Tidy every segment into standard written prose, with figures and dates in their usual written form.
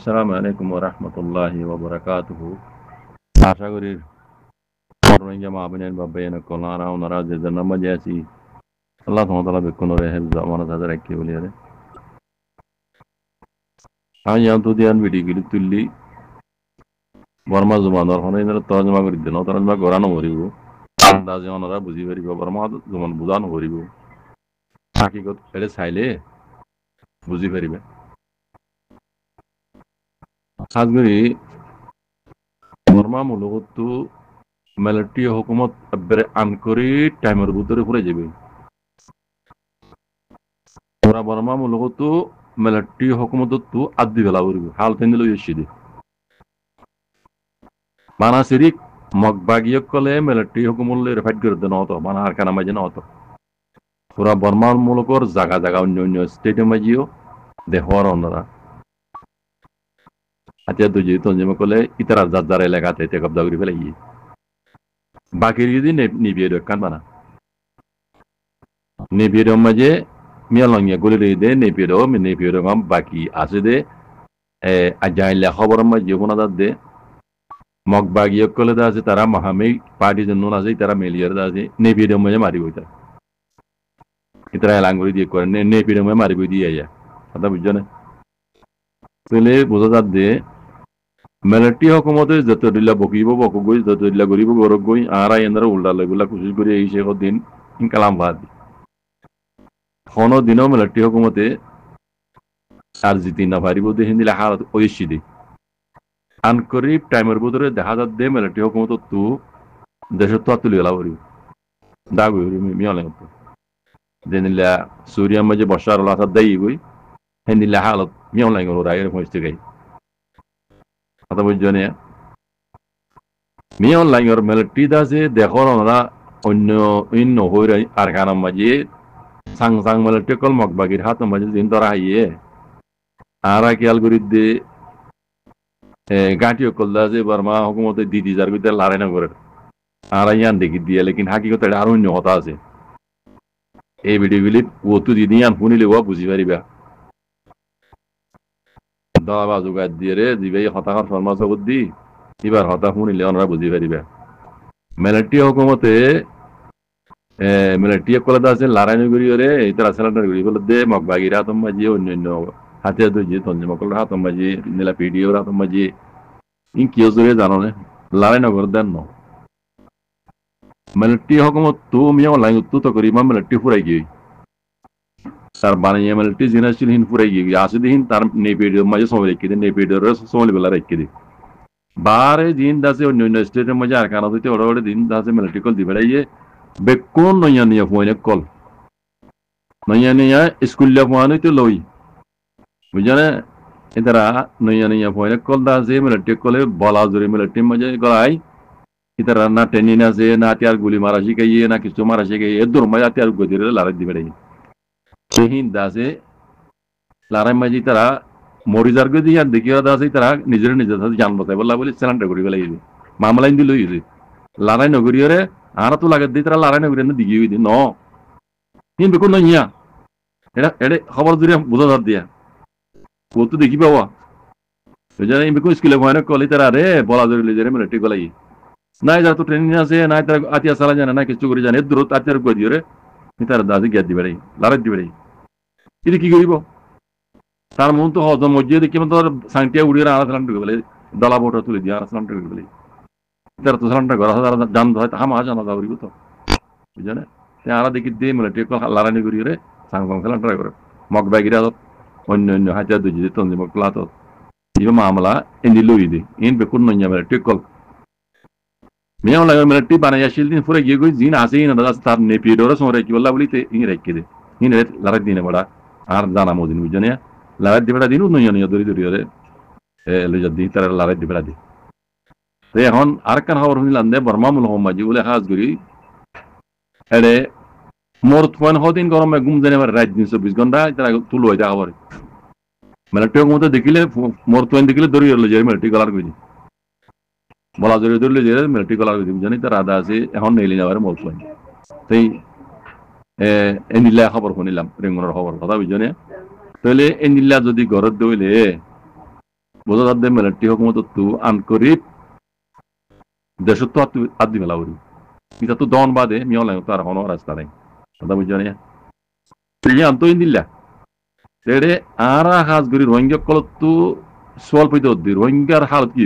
আসসালামু আলাইকুম ওয়া রাহমাতুল্লাহি ওয়া বারাকাতুহু। আশা করি রোহিঙ্গা মাহবিনের বাবাইনা কলারা ওনারা যে নামাজে আছি আল্লাহ তাআলা বেকুনরে হেফজ আমানত হাজার রাখি বলিয়ারে আমি জানতো দিয়ান ভিডিও গিলি তুললি বর্মা জুমানর হনে তর্জমা করে দিন তর্জমা করানো করিব আন্দাজে ওনারা বুঝি পারিব বর্মা জুমান বুঝানো করিব হাকিকত এড়ে চাইলে বুঝি পারিবে খাস করি বর্মা মূলত মিলিটারি হুকুমত এবারে আনকরি টাইমের ভিতরে ঘুরে যাবে ওরা বর্মা মূলত মিলিটারি হুকুমত তো আদি বেলা করব হাল তেন্দিল ইসিদি বানাসিরিক মগবাগিয়ক কলে মিলিটারি হুকুমত রেফাইট করে দেন অত বানা আর কানা মাঝে অত ওরা বর্মা মূলকর জায়গা জায়গা অন্য অন্য স্টেটে মাঝিও দেহর অন্যরা আচ্ছা তো যেহেতু অঞ্জমা কলে ইতারা যার এলাকাতে কবজা করে ফেলে গিয়ে বাকি যদি নিবিয়ে কান বানা নিবিয়ে মাঝে মিয়ালঙ্গিয়া গলি দে নেপিয়ে গাম বাকি আছে দে আজাইলে খবর মাঝে কোনো দে মগ বাগিয়ে কলে আছে তারা মহামে পার্টি জন্য আছে তারা মেলিয়ার আছে নেপিয়ে মাঝে মারিব তারা ইতারা এলাঙ্গুড়ি দিয়ে করে নেপিয়ে মাঝে মারিব দিয়ে আয়া কথা বুঝছো না তাহলে বোঝা যার দে মিলিটারি হুকুমতে যত দিলা বকিব বকগই যত দিলা গরিব গরগই আর এনারা উল্টা লাগলা কোশিশ করে এই সে দিন কালাম বাদ কোনো দিনও মিলিটারি হুকুমতে আর জিতি না পারিব দে হিন্দিলা হালত ওইসি দি আনকরিব টাইমের ভিতরে দেখা যাত দে মিলিটারি হুকুমত তু দেশের তো তুলি গেলা পারিব দাগই মিয়লে মতো যেনিলা সুরিয়া মাঝে বসার লাসাদ দেই গই হিন্দিলা হালত মিয়লে গেল রায়ের পৌঁছতে গাই কথা বুঝছো না মিয়ন লাইনের মিলিটারি দাসে দেখর ওনারা অন্য হয়ে আর কানার মাঝে সাং সাং মিলিটারি কল মগবাগির হাত মাঝে দিন ধরা হাইয়ে আর খেয়াল করি দে গাঁটি কল দাসে বর্মা হুকুমতে দিদি যার ভিতরে লড়াই না করে আর ইয়ান দেখি দিয়ে লেকিন হাকিকত আর অন্য কথা আছে এই ভিডিওগুলি ও তো দিদি ইয়ান শুনিলে ও বুঝি পারিবা দলা বাজু গাছ দিয়ে রে দিবে হতাশার শর্মা চকুত দি এবার হতাশ শুনিলে ওনারা বুঝি পারিবা মিলিটারি হুকুমতে মিলিটারি কলে আছে লড়াই নগরী রে তারা সিলিন্ডার করি বলে দে মগবাগির হাতম মাঝি অন্য হাতিয়া দুই তঞ্জিমকল হাতম মাঝি নীলা পিডিওর হাতম মাঝি ইন কিয় জোরে জানো নে লড়াই নগর দেন ন মিলিটারি হুকুমত তো মিয়া লাইন উত্তু তো করি মিলিটারি ফুরাই গিয়ে তার বানিয়ে মিলিটারি জিনিস ছিল হিন ফুরাই গিয়ে আসে দিন তার নেপিডিও মাঝে সময় রেখে দিন নেপিডিওর সময় বেলা রেখে দিই বারে দিন দাসে অন্য স্টেটের মাঝে আর কানা হইতে ওরা দিন দাসে মিলিটারি কল দিবে বেকুন নইয়া নিয়া ফোনে কল নইয়া নিয়া স্কুলে ফোন হইতে লই বুঝানে এতারা নইয়া নিয়া ফোনে কল দাসে মিলিটারি কলে বলা জোরে মিলিটারি মাঝে গলাই ইতারা না ট্রেনিং আছে না তিয়ার গুলি মারা শিখাইয়ে না কিছু মারা শিখাইয়ে এর দূর মাঝে তিয়ার গদিরে লড়াই দিবে সেহীন দাসে লড়াই মাঝে তারা মরিজার গদি আর দেখিয়া দাসে তারা নিজের জান বাঁচাই বললা বলে সিলিন্ডার করি ফেলাই মামলাইন দিল লড়াই নগরীয়রে আর তো লাগে দিই তারা লড়াই নগরী দিগি হই দি ন হিন বেকুন নইয়া এটা খবর জুড়ে বোঝা ধর দিয়া ও তো দেখি পাওয়া বুঝা বেকুন স্কুলে ভয় কলি তারা রে বলা জরুরি যে মিলিটারি গলাই নাই যারা তো ট্রেনিং আছে নাই তারা আতিয়া চালা জানে না কিছু করে জানে দূরত আতিয়ার গদিও রে তারা দাদি গিয়া দিবে লড়াই দিবে এটা কি করিব তার মন তো হজম মজিয়ে দেখি তোর সাংটিয়া উড়িয়ে আর সিলিন্ডার করে ফেলে দলা বোটা তুলে দিয়ে আর সিলিন্ডার করে ফেলে তারা তো সিলিন্ডার করা তারা জান হয় হামা জানা যাবো তো বুঝা না আর দেখি দিয়ে মিলিটারি লড়াই করি রে সাং সাং সিলিন্ডার করে মগ ব্যাগিরা অন্য হাজার দুই তঞ্জিমক লাত ইবা মামলা এনে লই দি ইন বেকুন নইয়া মিলিটারি কল মিয়া লাগে মিলিটারি বানাই আসিল দিন পুরো গিয়ে গই জিন আসে না দাদা তার নেপিডোর সময় কি বললা বলিতে ইন রেখে দে ইন লড়াই দিনে বড়া আর জানা মদিন বুঝা না লড়াই দিবেটা দিন নইয়া নইয়া দরি দরি রে লইয়া দি তারা লড়াই দিবেটা দি তো এখন আর কান খবর শুনলাম দে বর্মা মুল মাঝি বলে হাজ করি এড়ে মোর ফোন হদিন গরমে ঘুম জানে রাত দিন 24 ঘন্টা তারা তুলো হইতে খবর মিলিটারি মধ্যে দেখিলে মোর ফোন দেখিলে দরি হলো যে মিলিটারি কলার কই বলা জড়িয়ে ধরলে যে মিলিটারি কলার কই জানি তার আদা আছে এখন নেইলি যাবার মোর ফোন তাই এনিলা খবর শুনিলাম রেঙ্গনের খবর কথা বুঝছো না তাহলে এনিলা যদি ঘরত দইলে বোঝা যাচ্ছে মিলিটারি হুকুমত তো আন করি দেশত তো আদি মেলা করি এটা তো দন বাদে মিয়লে তো আর কোনো রাস্তা নেই কথা বুঝছো না তুই আনতো দিল্লা সেড়ে আর হাজ করি রোহিঙ্গা কলত তো সোয়াল পেতে হদ্দি রোহিঙ্গার হালত কি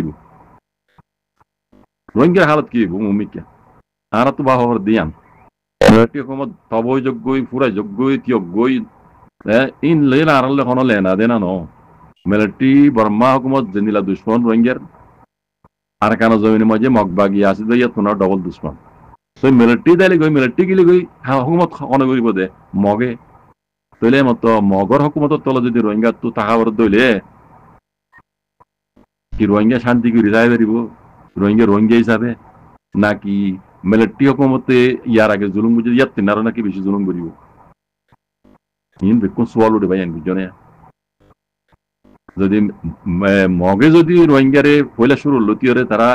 রোহিঙ্গার হালত কি মুমিকা আর তো বাহর দিয়ান মিলিটারি হুকুমত তবই যোগ্যই ফুরাই যোগ্যই তিয়োগ্যই ইন লেন আর কোনো লেনা দেনা ন মিলিটারি বর্মা হুকুমত জেনিলা দুশ্মন রোহিঙ্গার আর কেন জমিনের মাঝে মগবাগি আছে যে তোমার ডবল দুশ্মন তো মিলিটারি দাইলে গই মিলিটারি গিলে গই হুকুমত অন করিব দে মগে তৈলে মতো মগর হুকুমতর তলে যদি রোহিঙ্গা তো তাহাবর দইলে কি রোহিঙ্গা শান্তি করে যাই পারিব রোহিঙ্গা রোহিঙ্গা হিসাবে নাকি মিলিটারি হুকুমতে ইয়ার আগে জুলুম বুঝে ইয়ার তিনারও নাকি বেশি জুলুম করিব ইন বেকুন সোয়াল উঠে ভাই বুঝনে যদি মগে যদি রোহিঙ্গারে পয়লা শুরু লতিয়রে তারা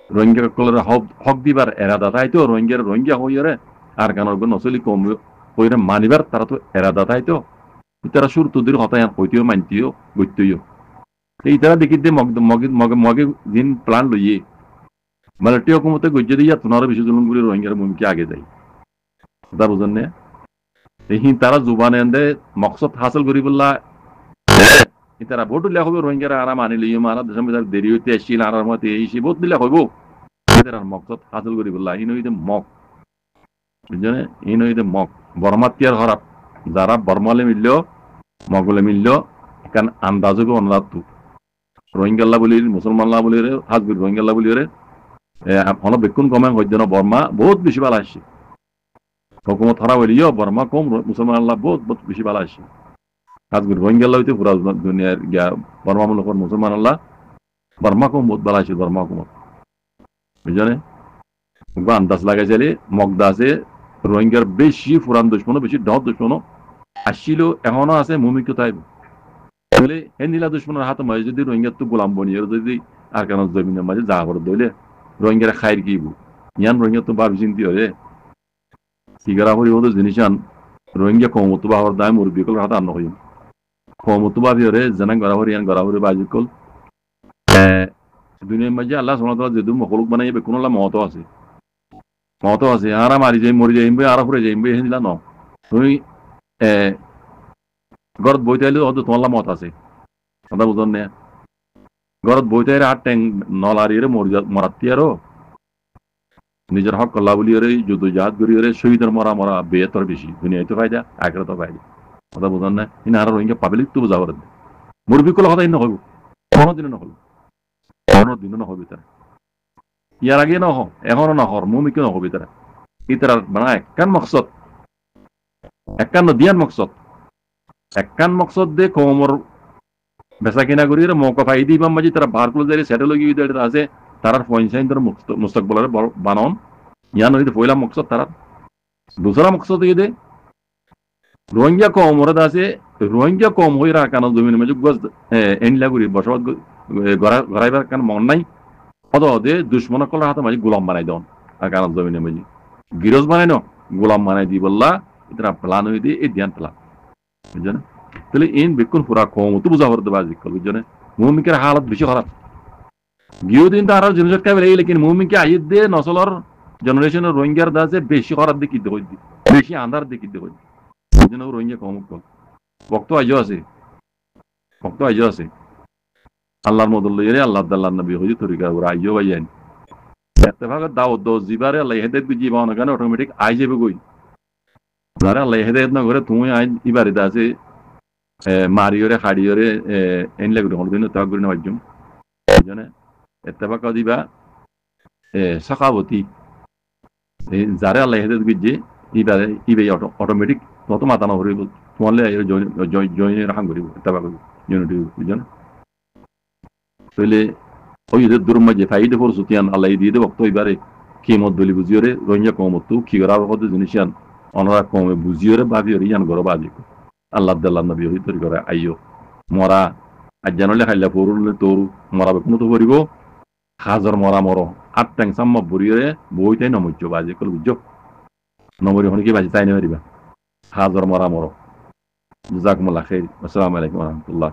রোহিঙ্গা কলরে হক দিবার এরাদা তাইতো রোহিঙ্গার রোহিঙ্গা হইরে আর গানর নসলি কম হইরে মানিবার তারা তো এরাদা তাইতো তারা শুরু তোদের হতায়ান হইতেও মানতেও গইতেও এই তারা দেখি দে মগে মগে মগে দিন প্ল্যান লইয়ে মিলিটারি হুকুমতে গজ্জে দিয়া তোনারও বেশি জুলুম করে রোহিঙ্গার ভূমিকে আগে যায় তা বুঝেন না এই তারা জুবানে এনে মকসদ হাসিল করি বললা তারা ভোট উল্লেখ হবে রোহিঙ্গারা আরাম আনি লিয়ে মারা দেশের মধ্যে দেরি হইতে আসছিল আর মতে এই ভোট দিলে হইব মকসদ হাসিল করি বললা ইন হইতে মক বুঝছেন ইন হইতে মক বর্মাতিয়ার হরাপ যারা বর্মালে মিলল মগলে মিলল কারণ আন্দাজ হবে অনারাত রোহিঙ্গাল্লা বলি মুসলমানলা বলি রে হাজবি রোহিঙ্গাল্লা বলি রে অনেক বেকুন কমে হইজন বর্মা বহুত বেশি ভালো আসছে হুকুমত হারা হইলিও বর্মা কম মুসলমান আল্লাহ বহুত বহুত বেশি ভালো আসছে হাজবি রোহিঙ্গাল্লা হইতে পুরা দুনিয়ার গিয়া বর্মা মূলক মুসলমান আল্লাহ বর্মা কম বহুত ভালো আসছে বর্মা হুকুমত বুঝছেন আন্দাজ লাগাইছিলে মগদা আছে রোহিঙ্গার বেশি ফুরান দুশ্মনও বেশি ডর দুশ্মনও আসছিল এখনো আছে মুমিকে তাই বলে হেন্দিলা দুশ্মনের হাতে মাঝে যদি রোহিঙ্গার তো গোলাম বনিয়ে যদি আর কেন জমিনের মাঝে যা করে দইলে রোহিঙ্গারা খাইর কি ইয়ান রোহিঙ্গা তো ভাবি চিন্তি হরে সিগারা হরি হতো জিনিস আন রোহিঙ্গা কমতো বাহর দায় মুরব্বী কল হাতে আন্ন হইম কমতো ভাবি হরে জানা গড়া হরি ইয়ান গড়া হরি বাজি কল দুনিয়ার মাঝে আল্লাহ সুবহানাহু যেহেতু মখলুক বানাই বেকুন আল্লাহ মত আছে আর মারি যাই মরি যাইম আর ফুরে যাইম হেদিলা ন তুমি ঘরত বইতে আইলে হয়তো তোমার মত আছে কথা বুঝন না ঘরত বইতে আইলে আর ট্যাং নলারিয়ে মরাত্তি আরো নিজের হক কল্লা বলি রে যুদ্ধ জাহাজ করি রে শহীদের মরা মরা বেতর বেশি দুনিয়ায় তো ফায়দা আগ্রহ তো ফায়দা কথা বুঝন না ইনা আর রোহিঙ্গা পাবলিক তো বুঝাবার মুরবি কল কথা ইন্ন হইব কোনোদিনও নহল কোনোদিনও নহবি তারা ইয়ার আগে নহ এখনো নহর মুমিকে নহবি তারা ইতার বানা একখান মকসদ একখান দিয়ান মকসদ একখান মকসদ দে কমর বেচা কিনা করি মৌকা ফাই দিবাম মাঝে তারা বার করে যাই সেটেল আছে তারার পয়সা মুস্তকবলের বানন ইয়ান হইতে পয়লা মকসদ তারা দুসরা মকসদ দে রোহিঙ্গা কমর আছে রোহিঙ্গা কম হয়ে রা কান জমিনের মাঝে গছ এনলা করি বসবাস গড়াইবার কান মন নাই অদে দুশ্মন কলার হাতে মাঝে গোলাম বানাই দেন আর কান জমিনের মাঝে গিরজ বানাই ন গোলাম বানাই দি বললা এটা প্লান হয়ে দিয়ে এই ধ্যান প্লান বুঝছেন তাহলে ইন বেকুন পুরা কম তো বুঝা করতে পারছি বুঝছেন মুমিকের হালত বেশি খারাপ গিয়েও দিন তো আরো জিনিস খাবে লেকিন মুমিকে আইয়ে দিয়ে নসলর জেনারেশনের রোহিঙ্গার দাসে বেশি খারাপ দিকে দেখি বেশি আন্ধার দিকে দেখি বুঝছেন রোহিঙ্গা কম বক্ত আইজ আছে আল্লাহর মদল রে আল্লাহ আল্লাহ নবী হইতে তরিকা ওরা আইও ভাইয়ান এতভাবে দাওয়াত দো জিবারে আল্লাহ হেদায়েত বুঝি বাও না কেন অটোমেটিক আই যাবে কই যারা আল্লাহ হেদায়েত না করে তুমি আই ইবারিতে আছে মারিওরে খাড়িওরে এনলে করে হল দিন তাক করে নাইজম বুঝছেন এতভাবে দিবা সাকাবতী যারা আল্লাহ হেদায়েত বুঝি ইবে অটোমেটিক তত মাথা না হরিব তোমালে জয়েন রাখান করিব এতভাবে ইউনিটি বুঝছেন তাহলে ওই দূর মাঝে ফাইদে ফোর সুতিয়ান আল্লাহ দিয়ে দে বক্ত এবারে কিমত বলি বুঝিওরে রোহিঙ্গা কমত কি করার কথা জিনিসান অনরা কমে বুঝিওরে ভাবিওরে ইয়ান গর বাজি আল্লাহ আল্লাহ নবী হই তরি করে আইও মরা আজ জানলে খাইলা পড়লে তোর মরা বেকুন তো করিব হাজার মরা মর আট ট্যাং সাম্মা বরিয়ে বইটাই নমজ্জ বাজি কল বুঝছো নমরি হন কি বাজি তাই না পারিবা হাজার মরা মর জাজাকুমুল্লাহ খাইর আসসালামু আলাইকুম ওয়া রাহমাতুল্লাহ